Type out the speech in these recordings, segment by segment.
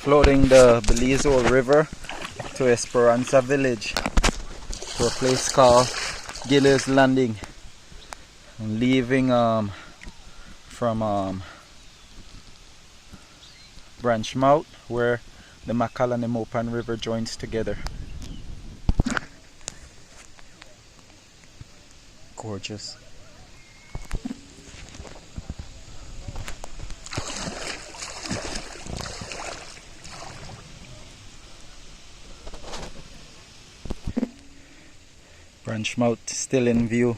floating the Belize Old River to Esperanza village to a place called Giller's Landing, and leaving from Branch Mouth, where the Macal and the Mopan River joins together. Gorgeous. Branch Mouth still in view. I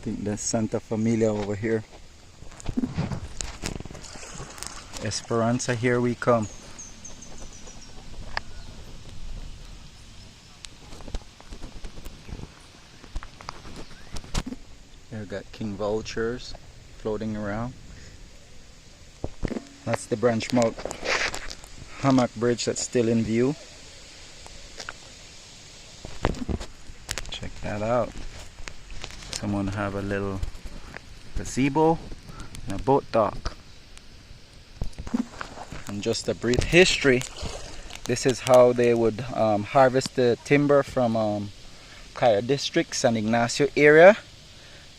think there's Santa Familia over here. Esperanza, here we come. Here we got king vultures floating around. That's the Branch Mouth hammock bridge that's still in view. Check that out. Someone have a little gazebo and a boat dock. And just a brief history, this is how they would harvest the timber from Kaya District, San Ignacio area,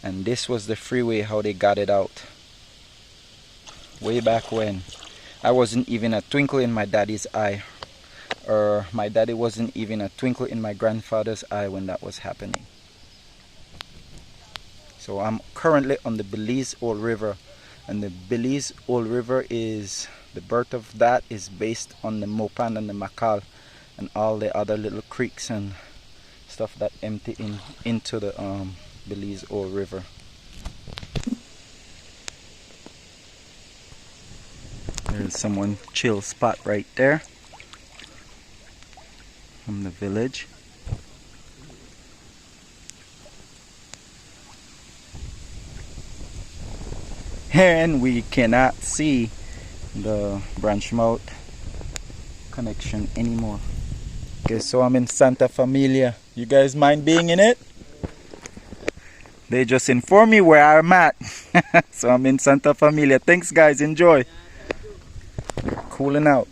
and this was the freeway how they got it out way back when. I wasn't even a twinkle in my daddy's eye, or my daddy wasn't even a twinkle in my grandfather's eye when that was happening. So I'm currently on the Belize Old River, and the Belize Old River is, the birth of that is based on the Mopan and the Macal and all the other little creeks and stuff that empty into the Belize Old River. There's someone chill spot right there from the village. And we cannot see the Branch Mouth connection anymore. Okay, so I'm in Santa Familia. You guys mind being in it? They just informed me where I'm at. So I'm in Santa Familia. Thanks guys, enjoy. Cooling out.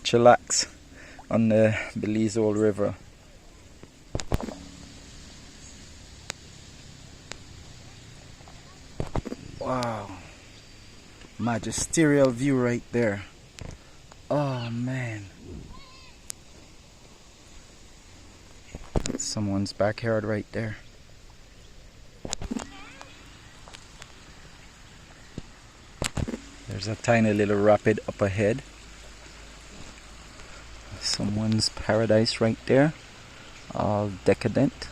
Chillax on the Belize Old River. Wow, magisterial view right there. Oh man, that's someone's backyard right there. There's a tiny little rapid up ahead. Someone's paradise right there, all decadent.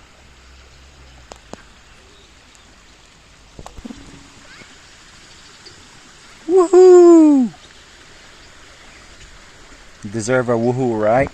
Woohoo! You deserve a woohoo, right?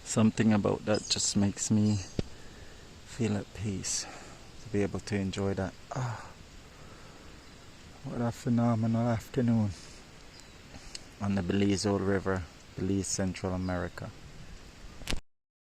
Something about that just makes me feel at peace, to be able to enjoy that. Ah, what a phenomenal afternoon on the Belize Old River, Belize Central America.